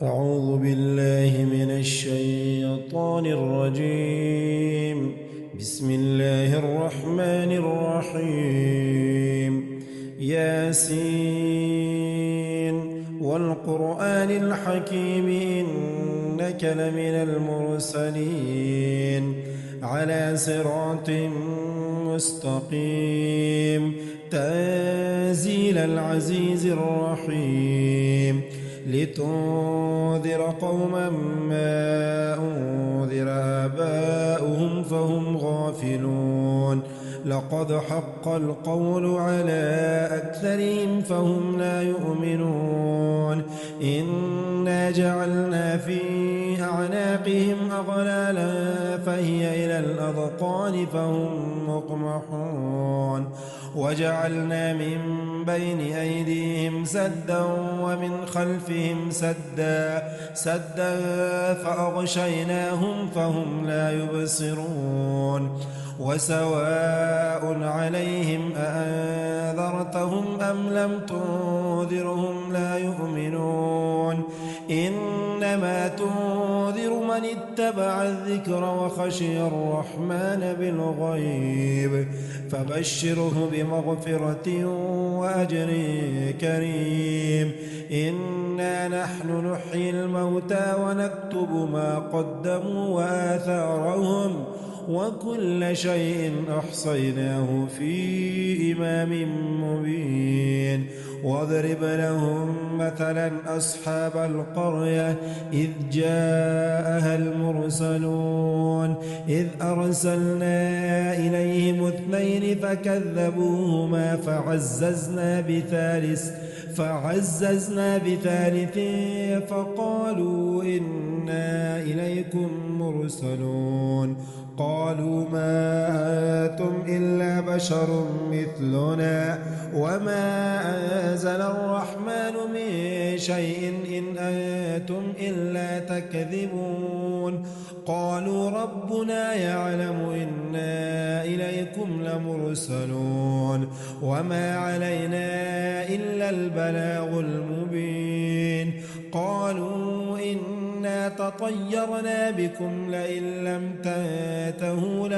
أعوذ بالله من الشيطان الرجيم. بسم الله الرحمن الرحيم. ياسين والقرآن الحكيم إنك لمن المرسلين على صراط مستقيم تنزيل العزيز الرحيم لتنذر قوما ما أنذر آباؤهم فهم غافلون لقد حق القول على أكثرهم فهم لا يؤمنون إنا جعلنا في أعناقهم أغلالا فهي إلى الأذقان فهم مقمحون وجعلنا من بين أيديهم سدا ومن خلفهم سدا فأغشيناهم فهم لا يبصرون وسواء عليهم أأنذرتهم أم لم تنذرهم لا يؤمنون إنما تنذر من اتبع الذكر وخشي الرحمن بالغيب فبشره بمغفرة وأجر كريم إنا نحن نحيي الموتى ونكتب ما قدموا وآثارهم وكل شيء أحصيناه في إمام مبين واضرب لهم مثلا أصحاب القرية إذ جاءها المرسلون إذ أرسلنا إليهم اثنين فكذبوهما فعززنا بثالث فقالوا إنا إليكم مرسلون قالوا ما أنتم إلا بشر مثلنا وما أنزل الرحمن من شيء إن أنتم إلا تكذبون قالوا ربنا يعلم إنا إليكم لمرسلون وما علينا إلا البلاغ المبين قالوا إنا تطيرنا بكم لئن لم تنتهوا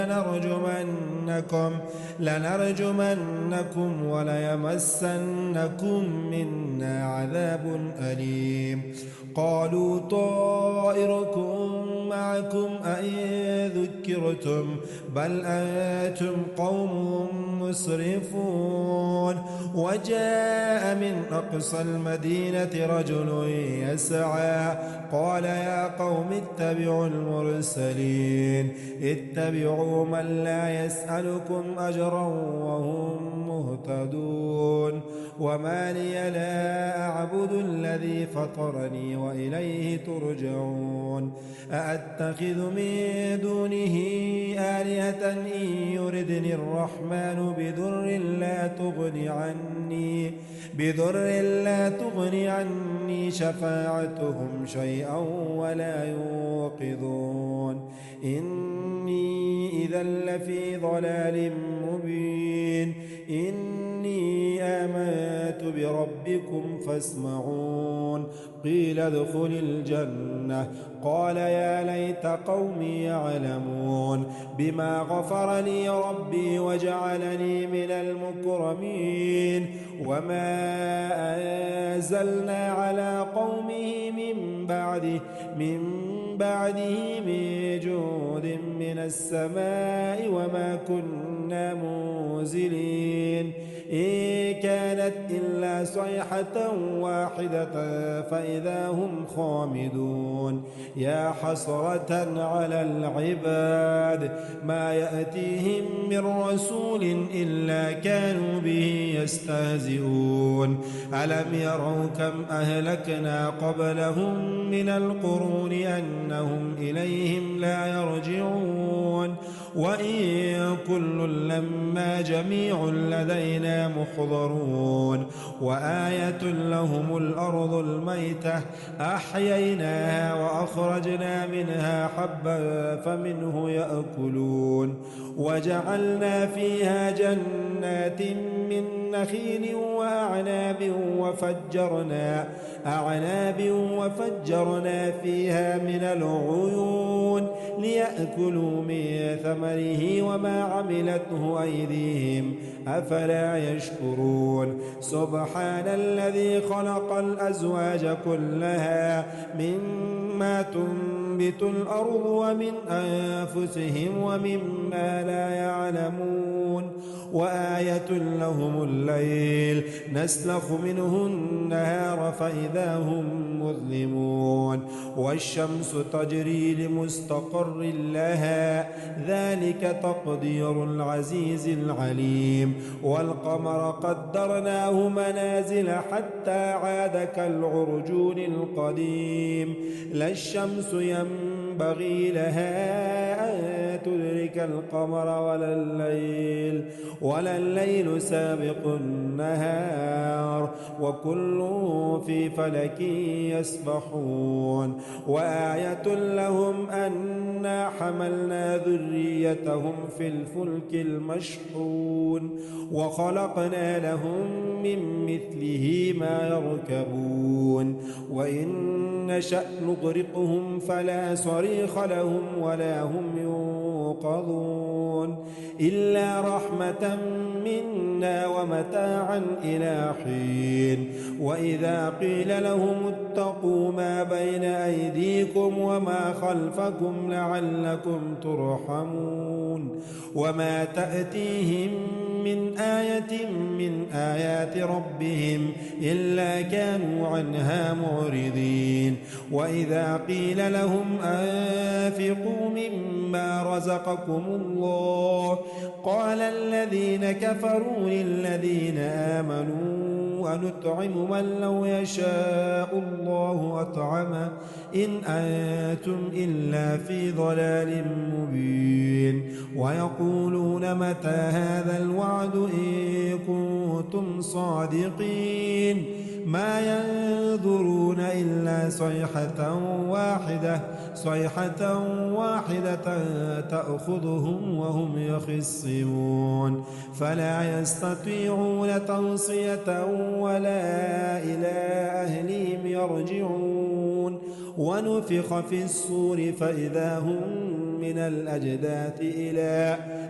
لنرجمنكم وليمسنكم منا عذاب أليم قالوا طائركم معكم أئن ذكرتم بل أنتم قوم مسرفون وجاء من أقصى المدينة رجل يسعى قال يا قوم اتبعوا المرسلين اتبعوا من لا يسألكم أجرا وهم مهتدون وما لي لا أعبد الذي فطرني وإليه ترجعون أأتخذ من دونه آلهة إن يردني الرحمن بضر لا تغني عني شفاعتهم شيئا ولا يوقظون إني إذا لفي ضلال مبين إني آمنت بربكم فاسمعون قيل ادخل الجنة قال يا ليت قومي يعلمون بما غفر لي ربي وجعلني من المكرمين وما أنزلنا على قومه من بعده من جود من السماء وما كنا منزلين إن كانت إلا صيحة واحدة فإذا هم خامدون يا حسرة على العباد ما يأتيهم من رسول إلا كانوا به يستهزئون ألم يروا كم أهلكنا قبلهم من القرون أنهم إليهم لا يرجعون وإن كل لما جميع لدينا لدينا محضرون وآية لهم الأرض الميتة أحييناها وأخرجنا منها حبا فمنه يأكلون وجعلنا فيها جنات من نخيل وفجرنا فيها من العيون ليأكلوا من ثمره وما عملته أيديهم أفلا يشكرون سبحان الذي خلق الأزواج كلها مما تنبت الأرض ومن أنفسهم ومما لا يعلمون وآية لهم الليل نسلخ منه النهار فإذا هم مظلمون والشمس تجري لمستقر لها ذلك تقدير العزيز العليم والقمر قدرناه منازل حتى عاد كالعرجون القديم لا الشمس ينبغي لها أن تدرك القمر ولا الليل سابق النهار وكل في فلك يسبحون وآية لهم أنا حملنا ذريتهم في الفلك المشحون وخلقنا لهم من مثله ما يركبون وإن نشأ نغرقهم فلا صريخ لهم ولا هم ينقذون إلا رحمة منا ومتاعا إلى حين وإذا قيل لهم اتقوا ما بين أيديكم وما خلفكم لعلكم ترحمون وما تأتيهم من آية من آيات ربهم إلا كانوا عنها معرضين وإذا قيل لهم أنفقوا مما رزقكم الله قال الذين كفروا للذين آمنوا ونطعم من لو يشاء الله أطعمه إن أنتم إلا في ضلال مبين ويقولون متى هذا الوعد إن كنتم صادقين ما ينظرون إلا صيحة واحدة تأخذهم وهم يخصمون فلا يستطيعون توصية ولا إلى أهلهم يرجعون ونفخ في الصور فإذا هم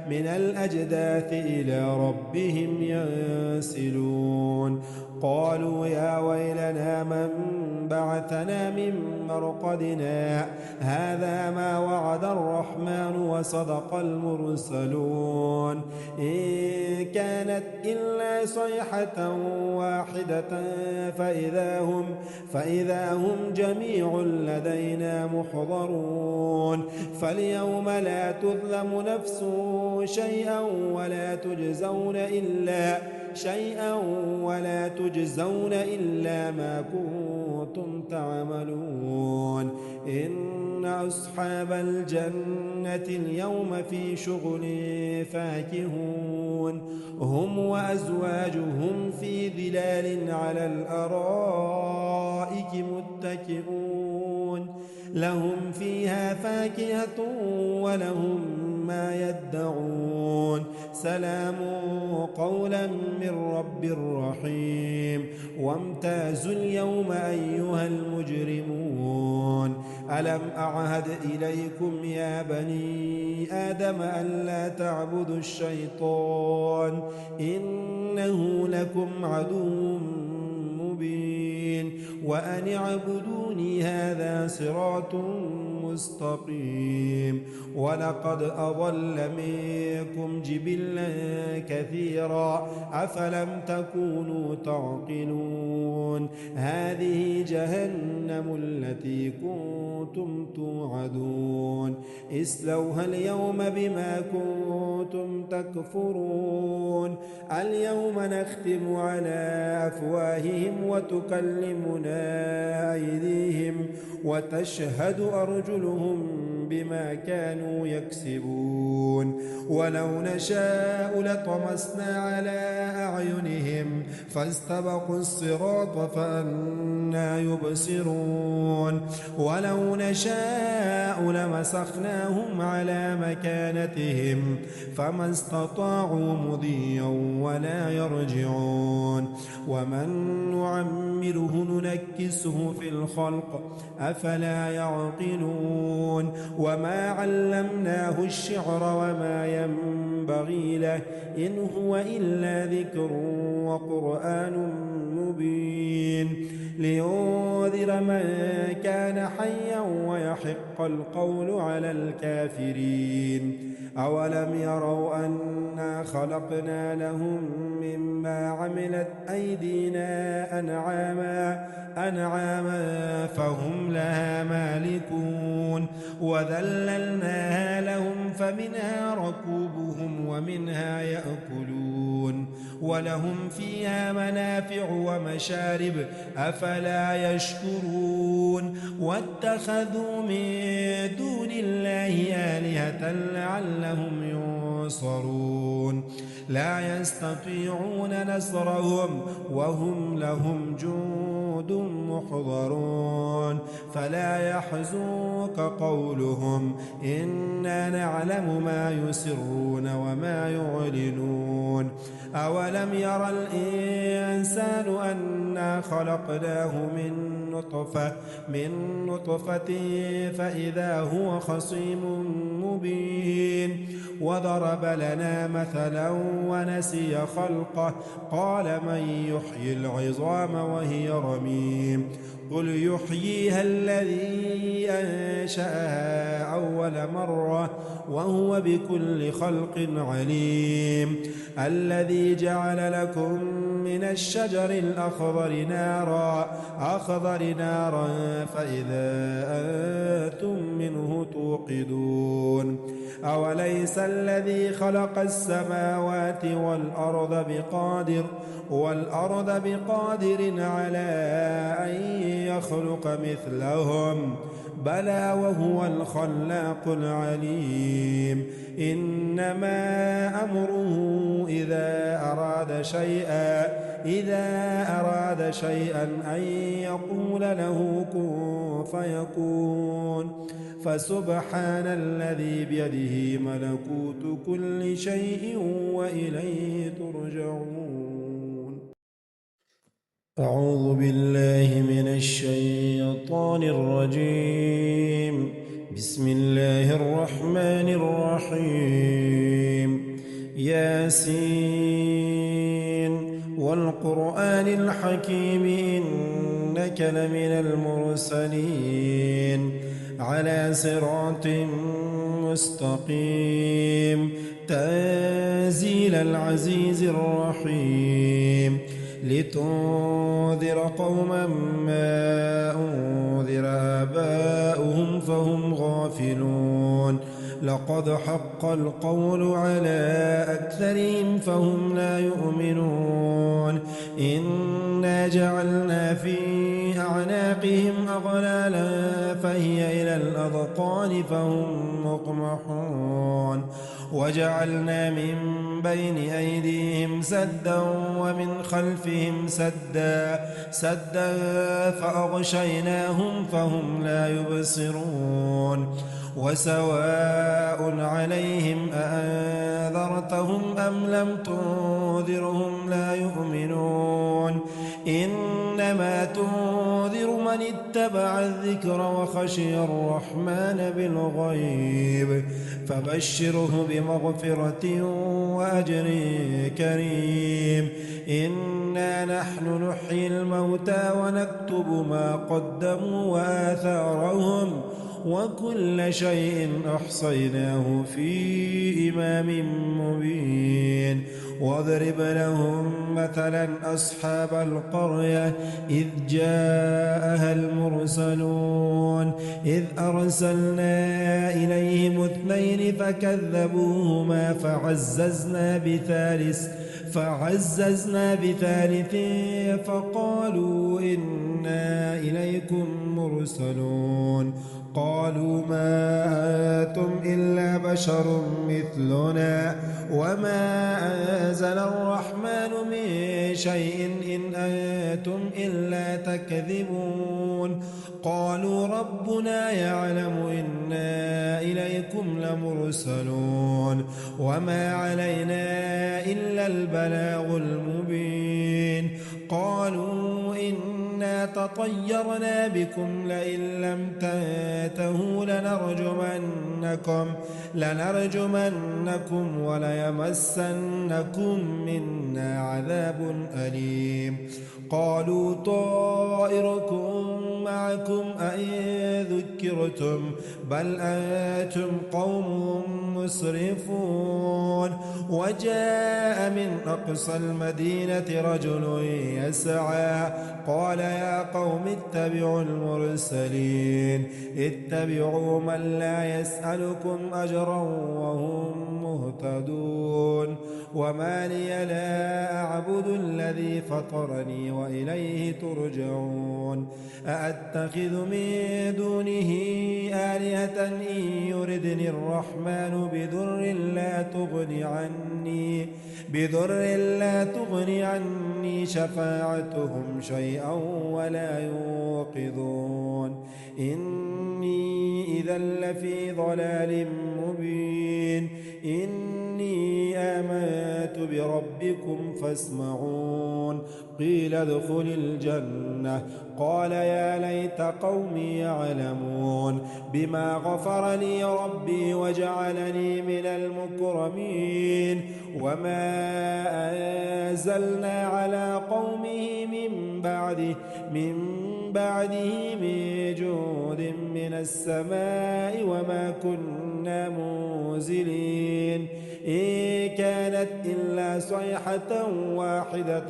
من الأجداث إلى ربهم ينسلون قالوا يا ويلنا من بعثنا من مرقدنا هذا ما وعد الرحمن وصدق المرسلون إن كانت إلا صيحة واحدة فإذا هم جميع لدينا محضرون فاليوم لا تظلم نفس شيئا ولا تجزون إلا ما كنتم تعملون إن أصحاب الجنة اليوم في شغل فاكهون هم وأزواجهم في ظلال على الأرائك متكئون لهم فيها فاكهة ولهم ما يدعون سلام قولا من رب رحيم وامتازوا اليوم أيها المجرمون ألم أعهد إليكم يا بني آدم ألا تعبدوا الشيطان إنه لكم عدو مبين وأن اعبدوني هذا صراط مستقيم ولقد أضل منكم جبلا كثيرا أفلم تكونوا تعقلون هذه جهنم التي كنتم توعدون اصلوها اليوم بما كنتم تكفرون اليوم نختم على أفواههم وتكلمنا أيديهم وتشهد أرجلهم بما كانوا يكسبون ولو نشاء لطمسنا على أعينهم فاستبقوا الصراط فأنى يبصرون ولو نشاء لمسخناهم على مكانتهم فما استطاعوا مضيا ولا يرجعون ومن نعمره ننكسه في الخلق أفلا يعقلون وما علمناه الشعر وما ينبغي له إن هو إلا ذكر وقرآن مبين لينذر من كان حيا ويحق القول على الكافرين أولم يروا أنا خلقنا لهم مما عملت أيدينا أنعاما فهم لها مالكون وذللناها لهم فمنها ركوبهم ومنها يأكلون ولهم فيها منافع ومشارب أفلا يشكرون واتخذوا من دون الله آلهة لعلهم ينصرون لا يستطيعون نصرهم وهم لهم جند محضرون فلا يحزنك قولهم إنا نعلم ما يسرون وما يعلنون أولم يرى الإنسان أنا خلقناه من نطفة فإذا هو خصيم مبين وضرب لنا مثلا ونسي خلقه قال من يحيي العظام وهي رميم قل يحييها الذي أنشأها أول مرة وهو بكل خلق عليم الذي جعل لكم من الشجر الأخضر نارا فإذا أنتم منه توقدون أوليس الذي خلق السماوات والأرض بقادر على أن يخلق مثلهم بلى وهو الخلاق العليم إنما أمره إذا أراد شيئا أن يقول له كن فيكون فسبحان الذي بيده ملكوت كل شيء وإليه ترجعون أعوذ بالله من الشيطان الرجيم بسم الله الرحمن الرحيم ياسين والقرآن الحكيم إنك لمن المرسلين على صراط مستقيم تنزيل العزيز الرحيم لتنذر قوما ما أنذر آباؤهم فهم غافلون لقد حق القول على أكثرهم فهم لا يؤمنون إنا جعلنا في أعناقهم أغلالا فهي إلى الأذقان فهم مقمحون وجعلنا من بين أيديهم سدا ومن خلفهم سدا فأغشيناهم فهم لا يبصرون وسواء عليهم أأنذرتهم أم لم تنذرهم لا يؤمنون إنما تنذر من اتبع الذكر وخشي الرحمن بالغيب فبشره بمغفرة وأجر كريم إنا نحن نحيي الموتى ونكتب ما قدموا وآثارهم وكل شيء أحصيناه في إمام مبين واضرب لهم مثلا أصحاب القرية إذ جاءها المرسلون إذ أرسلنا إليهم 2 فكذبوهما فعززنا بثالث فقالوا إنا إليكم مرسلون قالوا ما أنتم إلا بشر مثلنا وما أنزل الرحمن من شيء إن أنتم إلا تكذبون قالوا ربنا يعلم إنا إليكم لمرسلون وما علينا إلا البلاغ المبين قالوا إنا تطيرنا بكم لئن لم تنتهوا لنرجمنكم وليمسنكم منا عذاب أليم قالوا طائركم معكم أئن ذكرتم بل أنتم قوم مسرفون وجاء من أقصى المدينة رجل يسعى قال يا قوم اتبعوا المرسلين اتبعوا من لا يسألكم أجرا وهم مهتدون وما لي لا أعبد الذي فطرني وإليه ترجعون أأتخذ من دونه آلهة إن يردني الرحمن بضر لا تغني عني شفاعتهم شيئا ولا يوقظون إني إذا لفي ضلال مبين إني آمنت بربكم فاسمعون قيل ادخل الجنة قال يا ليت قومي يعلمون بما غفر لي ربي وجعلني من المكرمين وما أنزلنا على قومه من بعده من جود من السماء وما كنا منزلين إن كانت إلا صيحة واحدة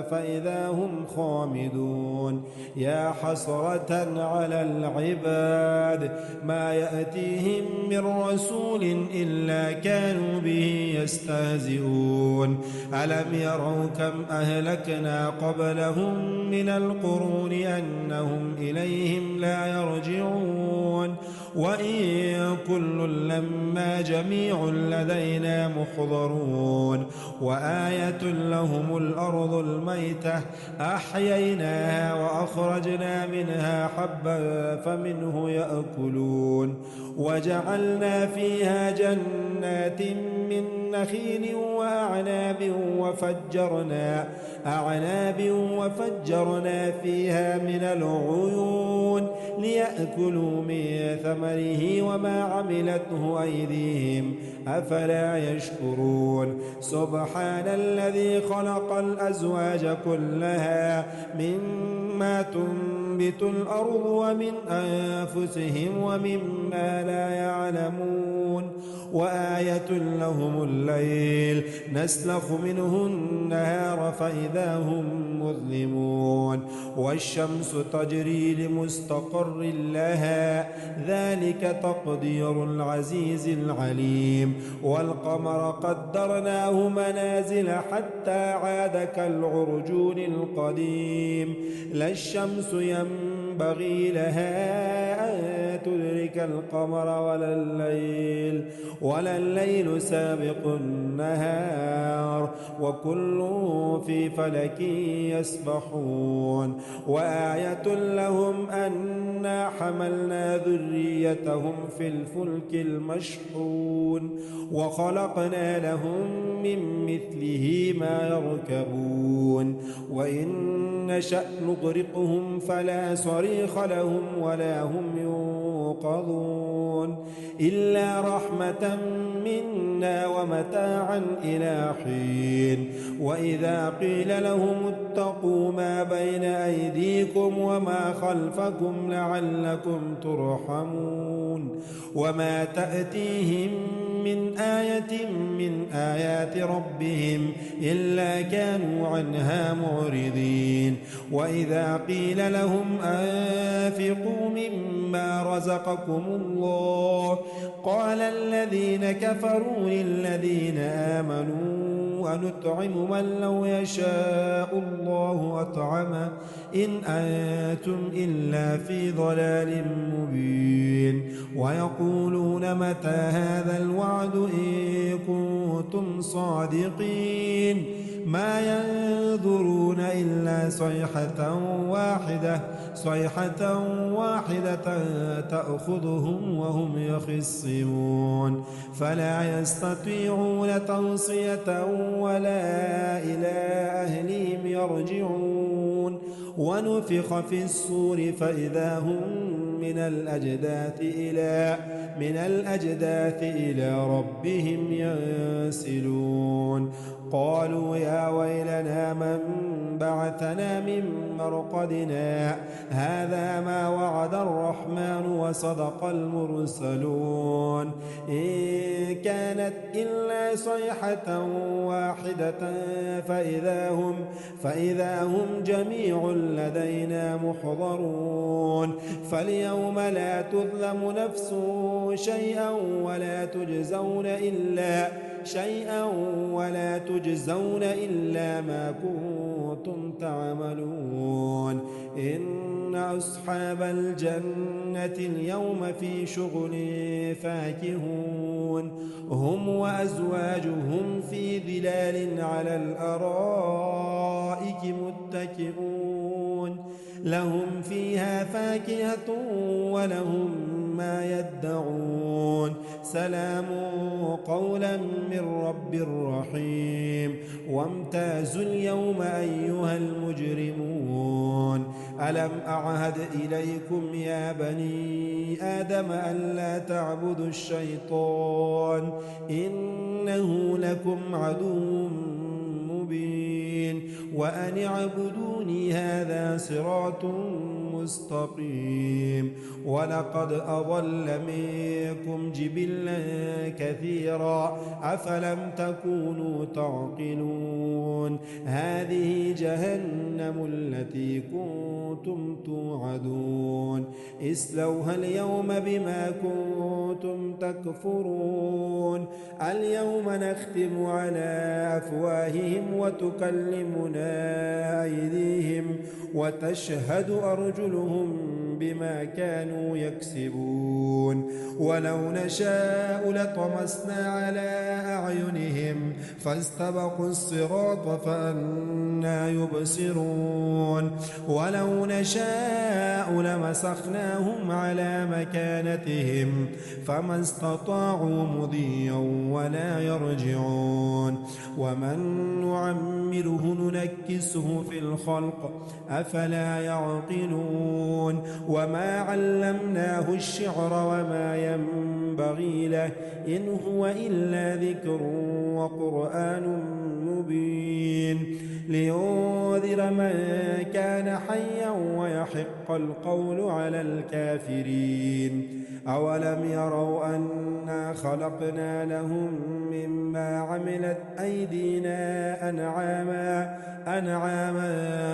فإذا هم خامدون يا حسرة على العباد ما يأتيهم من رسول إلا كانوا به يستهزئون ألم يروا كم أهلكنا قبلهم من القرون أنهم إليهم لا يرجعون وإن كل لما جميع لدينا محضرون وآية لهم الأرض الميتة أحييناها وأخرجنا منها حبا فمنه يأكلون وجعلنا فيها جنات من نخيل وأعناب وفجرنا فيها من العيون ليأكلوا من ثمره وما عملته أيديهم أفلا يشكرون سبحان الذي خلق الأزواج كلها مما تنبت الأرض ومن أنفسهم ومما لا يعلمون وآية لهم الليل نسلخ منه النهار فإذا هم مظلمون والشمس تجري لمستقر لها ذلك تقدير العزيز العليم والقمر قدرناه منازل حتى عاد كالعرجون القديم لا الشمس ينبغي لها أن تدرك القمر ولا الليل سابق النهار وكل في فلك يسبحون وآية لهم أنا حملنا ذريتهم في الفلك المشحون وخلقنا لهم من مثله ما يركبون وإن نشأ نغرقهم فلا صريخ لهم ولا هم ينقذون إلا رحمة منا ومتاعا إلى حين وإذا قيل لهم اتقوا ما بين أيديكم وما خلفكم لعلكم ترحمون وما تأتيهم من آية من آيات ربهم إلا كانوا عنها معرضين وإذا قيل لهم أنفقوا مما رزقكم الله قال الذين كفروا للذين آمنوا ونطعم من لو يشاء الله أطعمه إن أنتم إلا في ضلال مبين ويقولون متى هذا الوعد إن كنتم صادقين ما ينظرون إلا صيحة واحدة تأخذهم وهم يخصمون فلا يستطيعون توصية ولا إلى أهلهم يرجعون ونفخ في الصور فإذا هم من الأجداث إلى ربهم ينسلون قالوا يا ويلنا من بعثنا من مرقدنا هذا ما وعد الرحمن وصدق المرسلون إن كانت إلا صيحة واحدة فإذا هم جميع لدينا محضرون فاليوم لا تظلم نفس شيئا ولا تجزون إلا ما كنتم تعملون إن أصحاب الجنة اليوم في شغل فاكهون هم وأزواجهم في ظلال على الأرائك متكئون لهم فيها فاكهة ولهم ما يدعون سلام قولا من رب رحيم وامتازوا اليوم أيها المجرمون ألم أعهد إليكم يا بني آدم ألا تعبدوا الشيطان إنه لكم عدو مبين وأن اعبدوني هذا صراط مستقيم ولقد أضل منكم جبلا كثيرا أفلم تكونوا تعقلون هذه جهنم التي كنتم توعدون اصلوها اليوم بما كنتم تكفرون اليوم نختم على أفواههم وتكلمنا أيديهم وتشهد أرجلهم بما كانوا يكسبون ولو نشاء لطمسنا على أعينهم فاستبقوا الصراط فأنى يبصرون ولو نشاء لمسخناهم على مكانتهم فما استطاعوا مضيا ولا يرجعون ومن نعمره ننكسه في الخلق أفلا يعقلون وما علمناه الشعر وما ينبغي له إن هو إلا ذكر وقرآن مبين لينذر من كان حيا ويحق القول على الكافرين أولم يروا أنا خلقنا لهم مما عملت أيدينا أنعاما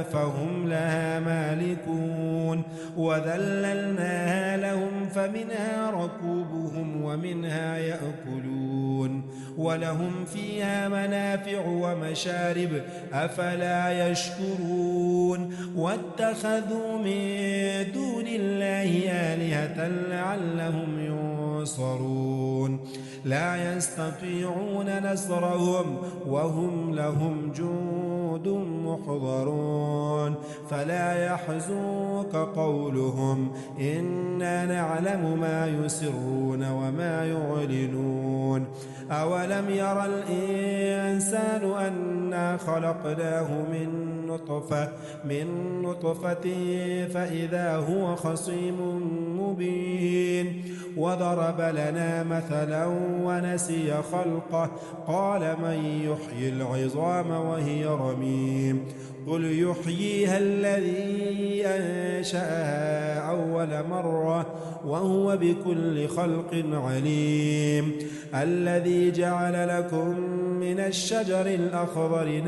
فهم لها مالكون وذللناها لهم فمنها ركوبهم ومنها يأكلون ولهم فيها منافع ومشارب أفلا يشكرون واتخذوا من دون الله آلهة لعلهم ينصرون لا يستطيعون نصرهم وهم لهم جند محضرون فلا يحزنك قولهم إنا نعلم ما يسرون وما يعلنون أولم يرى الإنسان أنا خلقناه من نطفة فإذا هو خصيم مبين وضرب لنا مثلا ونسي خلقه قال من يحيي العظام وهي رميم قل يحييها الذي أنشأها أول مرة وهو بكل خلق عليم الذي جعل لكم من الشجر الأخضر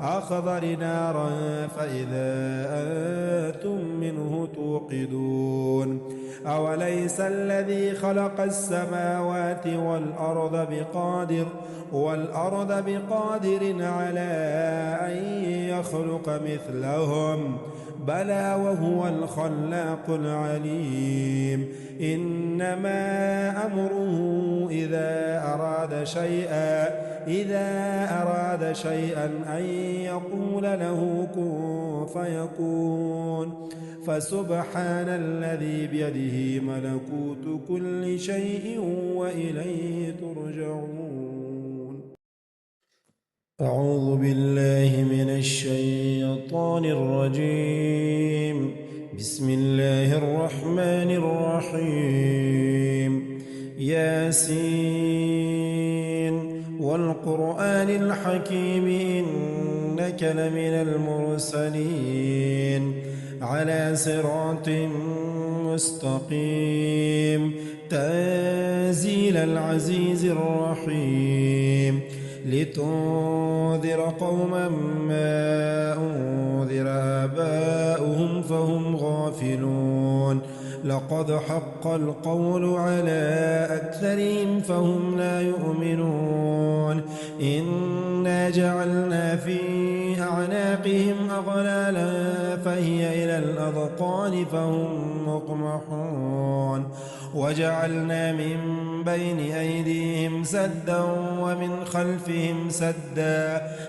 أخضر نارا فإذا أنتم منه توقدون أوليس الذي خلق السماوات والأرض بقادر على أن يخلق مثلهم بلى وهو الخلاق العليم إنما أمره إذا أراد شيئا أن يقول له كن فيكون فسبحان الذي بيده ملكوت كل شيء وإليه ترجعون أعوذ بالله من الشيطان الرجيم بسم الله الرحمن الرحيم ياسين والقرآن الحكيم إنك لمن المرسلين على صراط مستقيم تنزيل العزيز الرحيم لتنذر قوما ما أنذر آباؤهم فهم غافلون لقد حق القول على أكثرهم فهم لا يؤمنون إنا جعلنا في أعناقهم أغلالا فهي إلى الأذقان فهم مقمحون وجعلنا من بين أيديهم سدا ومن خلفهم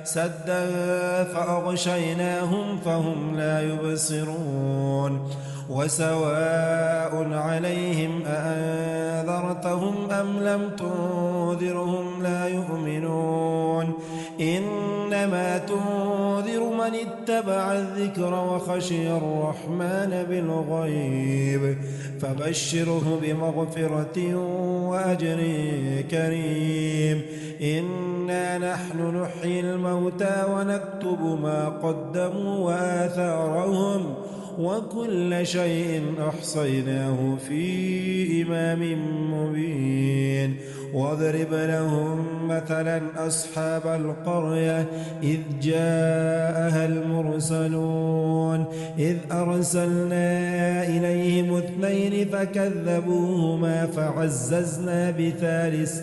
سدا فأغشيناهم فهم لا يبصرون وسواء عليهم أأنذرتهم أم لم تنذرهم لا يؤمنون إنما تنذر من اتبع الذكر وخشي الرحمن بالغيب فبشره بمغفرة وأجر كريم إنا نحن نحيي الموتى ونكتب ما قدموا وآثارهم وكل شيء أحصيناه في إمام مبين واضرب لهم مثلا أصحاب القرية إذ جاءها المرسلون إذ أرسلنا إليهم 2 فكذبوهما فعززنا بثالث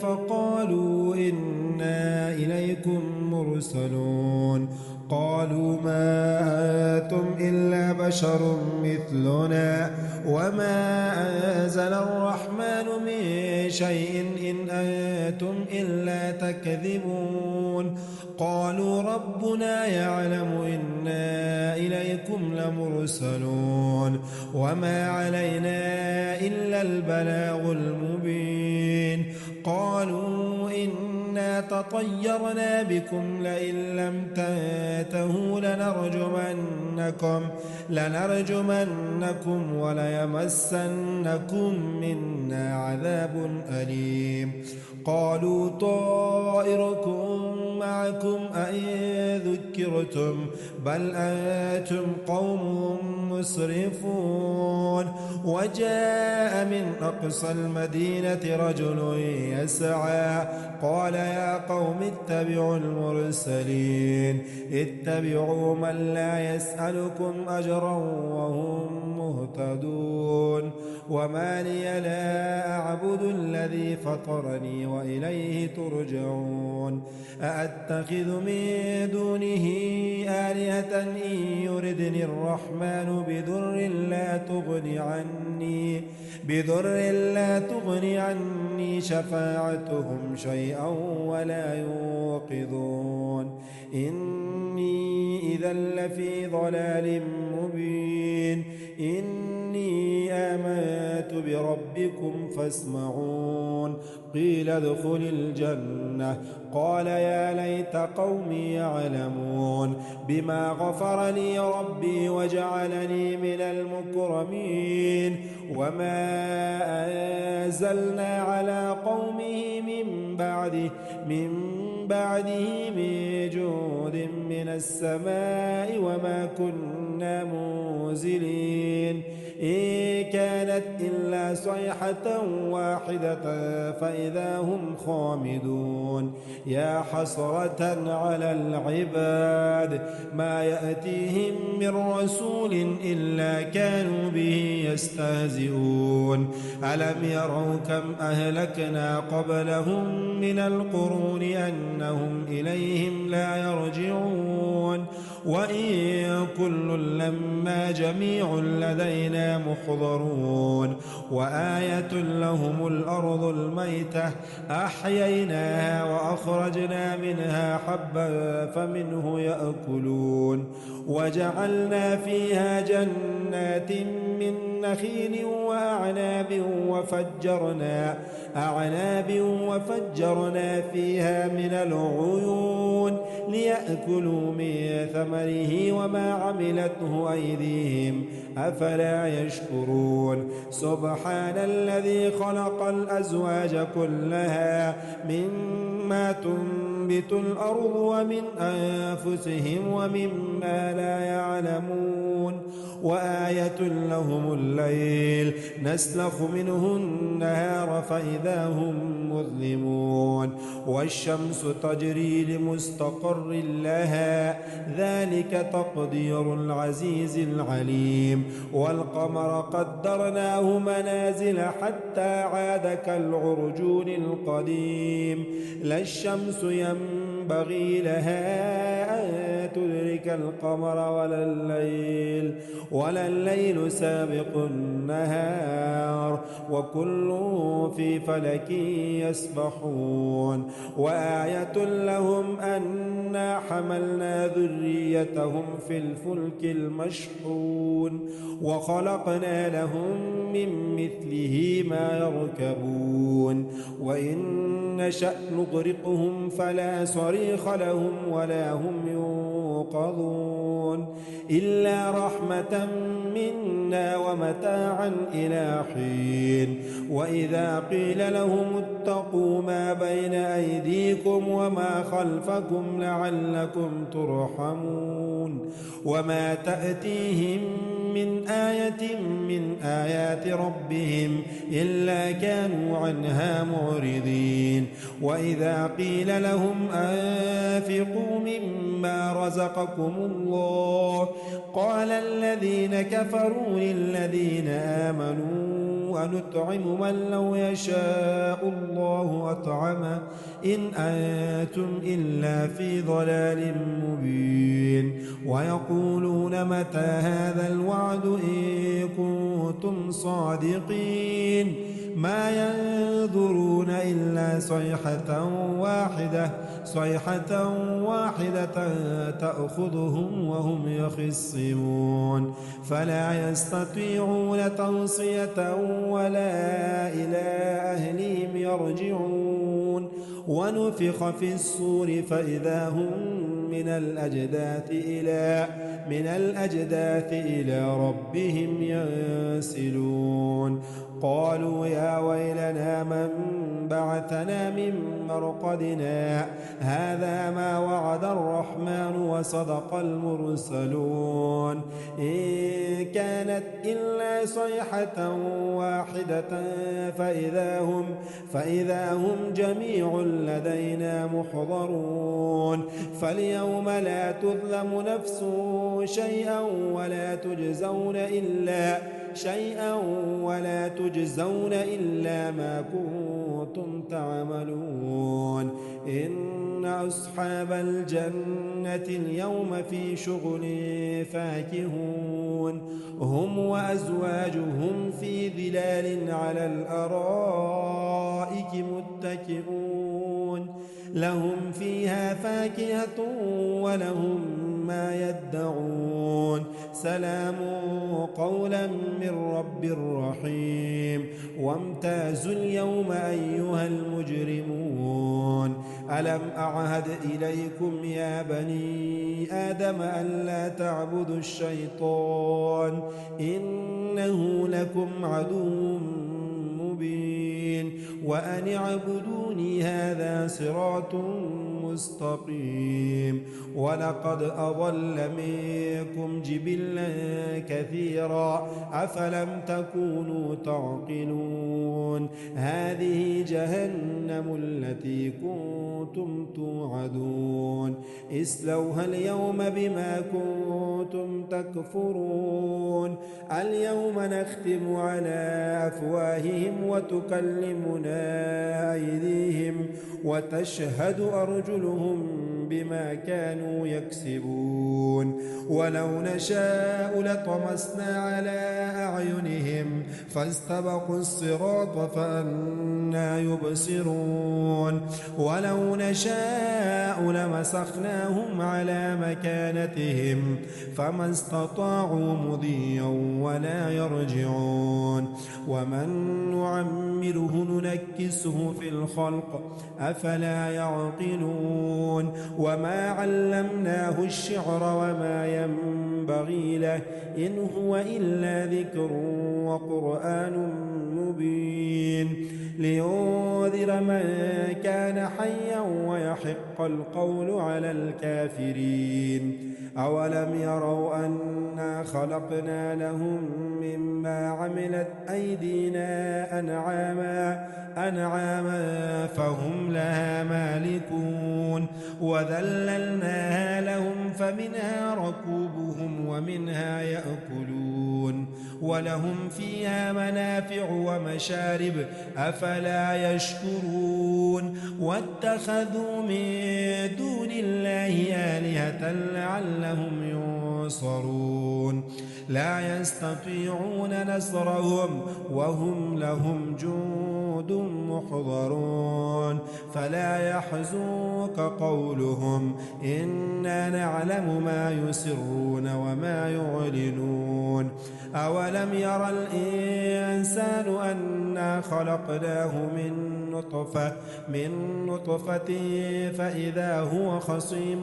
فقالوا إنا إليكم مرسلون قالوا ما أنتم إلا بشر مثلنا وما أنزل الرحمن من شيء إن أنتم إلا تكذبون قالوا ربنا يعلم إنا إليكم لمرسلون وما علينا إلا البلاغ المبين قالوا إنا تطيرنا بكم لئن لم تنتهوا لنرجمنكم وليمسنكم منا عذاب أليم قالوا طائركم معكم أئن ذكرتم بل أنتم قوم مسرفون وجاء من أقصى المدينة رجل يسعى قال يا قوم اتبعوا المرسلين اتبعوا من لا يسألكم أجرا وهم مهتدون وما لي لا أعبد الذي فطرني وإليه ترجعون أأتخذ من دونه آلهة إن يردني الرحمن بضر لا تغني عني شفاعتهم شيئا ولا يوقظون إني إذا لفي ضلال مبين إني آمنت بربكم فاسمعون قيل ادخل الجنة قال يا ليت قومي يعلمون بما غفر لي ربي وجعلني من المكرمين وما أنزلنا على قومه من بعده من جود من السماء وما كنا منزلين المرسلين إن كانت إلا صيحة واحدة فإذا هم خامدون يا حسرة على العباد ما يأتيهم من رسول إلا كانوا به يستهزئون ألم يروا كم أهلكنا قبلهم من القرون أنهم إليهم لا يرجعون وإن كل لما جميع لدينا محضرون وآية لهم الأرض الميتة أحييناها وأخرجنا منها حبا فمنه يأكلون وجعلنا فيها جنات من نخيل وأعناب وفجرنا فيها من العيون ليأكلوا من ثمره وما عملته أيديهم أفلا يشكرون سبحان الذي خلق الأزواج كلها مما تنبت الأرض ومن أنفسهم ومما لا يعلمون وآية لهم الليل نسلخ منه النهار فإذا هم مظلمون والشمس تجري لمستقر لها ذلك تقدير العزيز العليم والقمر قدرناه منازل حتى عاد كالعرجون القديم لا الشمس ينبغي لها أن تدرك القمر ولا الليل سابق النهار وكل في فلك يسبحون وآية لهم أنا حملنا ذريتهم في الفلك المشحون وخلقنا لهم من مثله ما يركبون وإن نشأ نغرقهم فلا صريخ لهم ولا هم ينقذون إلا رحمة منا ومتاعا إلى حين وإذا قيل لهم اتقوا ما بين أيديكم وما خلفكم لعلكم ترحمون وما تأتيهم من آية من آيات ربهم إلا كانوا عنها معرضين وإذا قيل لهم أنفقوا مما رزقكم الله قال الذين كفروا للذين آمنوا ونطعم من لو يشاء الله أطعمه إن أنتم إلا في ضلال مبين ويقولون متى هذا الوعد إن كنتم صادقين ما ينظرون إلا صيحة واحدة تأخذهم وهم يخصمون فلا يستطيعون توصية ولا إلى أهلهم يرجعون ونفخ في الصور فإذا هم من الأجداث إلى ربهم ينسلون قالوا يا ويلنا من بعثنا من مرقدنا هذا ما وعد الرحمن وصدق المرسلون إن كانت إلا صيحة واحدة فإذا هم جميع لدينا محضرون فاليوم لا تظلم نفس شيئا ولا تجزون إلا ما كنتم تعملون إن أصحاب الجنة اليوم في شغل فاكهون هم وأزواجهم في ظلال على الأرائك متكئون لهم فيها فاكهة ولهم ما يدعون سلام قولا من رب رحيم وامتازوا اليوم أيها المجرمون ألم أعهد إليكم يا بني آدم ألا تعبدوا الشيطان إنه لكم عدو مبين وأن اعبدوني هذا صراط مستقيم ولقد أضل منكم جبلا كثيرا أفلم تكونوا تعقلون هذه جهنم التي كنتم توعدون اصلوها اليوم بما كنتم تكفرون اليوم نختم على أفواههم وتكلمنا أيديهم وتشهد أرجلهم بما كانوا يكسبون ولو نشاء لطمسنا على أعينهم فاستبقوا الصراط فأنى يبصرون ولو نشاء لمسخناهم على مكانتهم فما استطاعوا مضيا ولا يرجعون ومن نعمره ننكسه في الخلق أفلا يعقلون وما علمناه الشعر وما ينبغي له إن هو إلا ذكر وقرآن مبين لينذر من كان حيا ويحق القول على الكافرين أولم يروا أنا خلقنا لهم مما عملت أيدينا أنعاما فهم لها مالكون وذللناها لهم فمنها ركوبهم ومنها يأكلون ولهم فيها منافع ومشارب أفلا يشكرون واتخذوا من دون الله آلهة لعلهم ينصرون لا يستطيعون نصرهم وهم لهم جند محضرون فلا يحزنك قولهم إنا نعلم ما يسرون وما يعلنون أولم يرى الإنسان أنا خلقناه من نطفة فإذا هو خصيم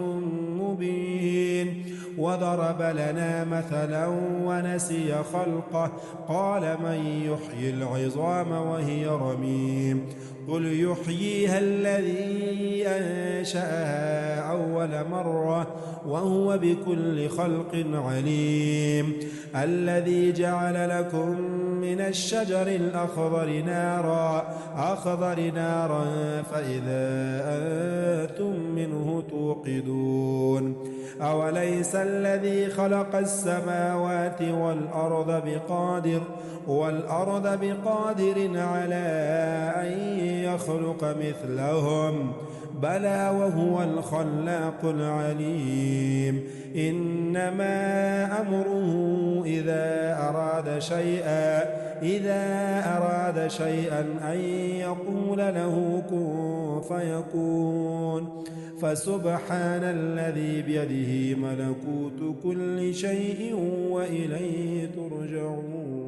مبين وضرب لنا مثلا ونسي خلقه قال من يحيي العظام وهي رميم قل يحييها الذي أنشأها أول مرة وهو بكل خلق عليم الذي جعل لكم من الشجر الأخضر نارا فإذا أنتم منه توقدون أوليس الذي خلق السماوات والأرض بقادر على أن يخلق مثلهم بلى وهو الخلاق العليم إنما أمره إذا أراد شيئا أن يقول له كن فيكون فسبحان الذي بيده ملكوت كل شيء وإليه ترجعون